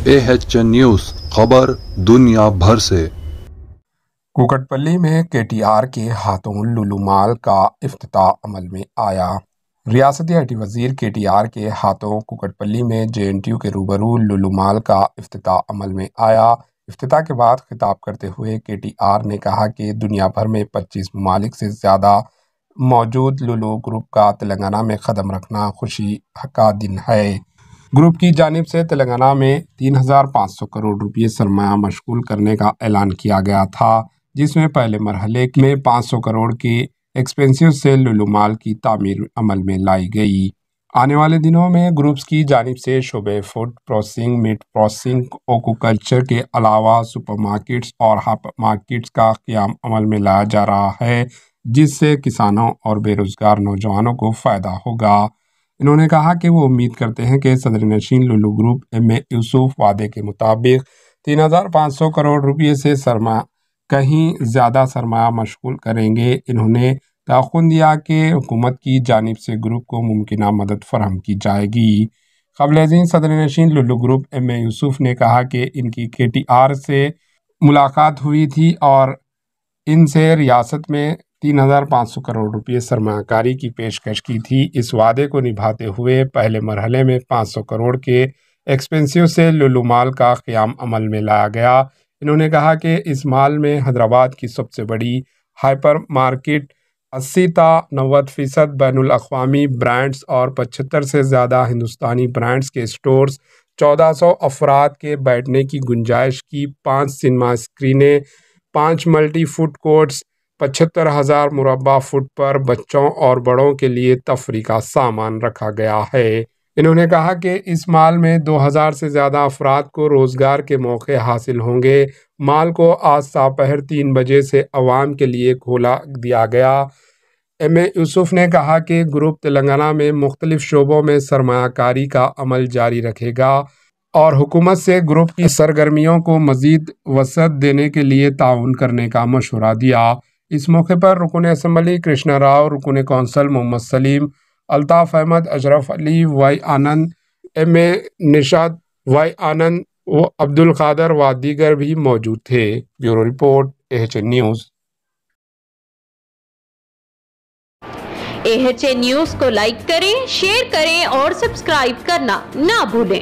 AHN news خبر دنیا بھر سے۔ کوکٹپلی میں KTR کے ہاتھوں لولو مال کا افتتاح عمل میں آیا۔ ریاستی آئی ٹی وزیر KTR کے ہاتھوں کوکٹپلی میں JNTU کے روبرو لولو مال کا افتتاح عمل میں آیا۔ افتتاح کے بعد خطاب کرتے ہوئے KTR نے کہا کہ دنیا بھر میں 25 ممالک سے زیادہ موجود لولو گروپ کا تلنگانہ میں قدم رکھنا خوشی کا دن ہے۔ گروپ کی جانب سے تلنگانہ میں 3,500 کروڑ روپے سرمایہ مشغول کرنے کا اعلان کیا گیا تھا، جس میں پہلے مرحلے میں 500 کروڑ کے ایکسپینسیو سے لولو مال کی تعمیر عمل میں لائی گئی۔ آنے والے دنوں میں گروپس کی جانب سے شعبہ فوڈ پروسیسنگ، میٹ پروسیسنگ، ایکوکلچر کے علاوہ سپر مارکیٹس اور ہائپر مارکیٹس کا قیام عمل میں لایا جا رہا ہے، جس سے کسانوں اور بے روزگار نوجوانوں کو فائدہ ہوگا۔ انہوں نے کہا کہ وہ امید کرتے ہیں کہ صدر نشین لولو گروپ MA یوسف وعدے کے مطابق 3,500 کروڑ روپے سے کہیں زیادہ سرمایہ مشغول کریں گے۔ انہوں نے تعاون دیا کہ حکومت کی جانب سے گروپ کو ممکنہ مدد فراہم کی جائے گی۔ قبل ازیں صدر نشین لولو گروپ MA یوسف نے کہا کہ ان کی KTR سے ملاقات ہوئی تھی اور ان سے ریاست میں 3,500 کروڑ روپے سرمایہ کاری کی پیشکش کی تھی۔ اس وعدے کو نبھاتے ہوئے پہلے مرحلے میں 500 کروڑ کے ایکسپینسیو سے لولو مال کا قیام عمل میں لایا گیا۔ انہوں نے کہا کہ اس مال میں حیدرآباد کی سب سے بڑی ہائپر مارکیٹ، 80 تا 90% بین الاقوامی برانڈز اور 75 سے زیادہ ہندوستانی برانڈز کے اسٹورز، 1400 افراد کے بیٹھنے کی گنجائش کی 5 سنیما اسکرینیں، 5 ملٹی فوڈ کورٹس، 75,000 مربع فٹ پر بچوں اور بڑوں کے لیے تفریح کا سامان رکھا گیا ہے۔ انہوں نے کہا کہ اس مال میں 2,000 سے زیادہ افراد کو روزگار کے موقع حاصل ہوں گے۔ مال کو آج سپہر 3 بجے سے عوام کے لیے کھولا دیا گیا۔ MA یوسف نے کہا کہ گروپ تلنگانہ میں مختلف شعبوں میں سرمایہ کاری کا عمل جاری رکھے گا اور حکومت سے گروپ کی سرگرمیوں کو مزید وسعت دینے کے لیے تعاون کرنے کا مشورہ دیا۔ اس موقع پر رکن اسمبلی کرشنا راؤ، رکن کونسل محمد سلیم، الطاف احمد، اشرف علی، وائی آنند، MA نشاد، وائی آنند، عبد القادر و دیگر بھی موجود تھے۔ Bureau report AHN news. AHN news کو لائک کریں، شیئر کریں اور سبسکرائب کرنا نہ بھولیں۔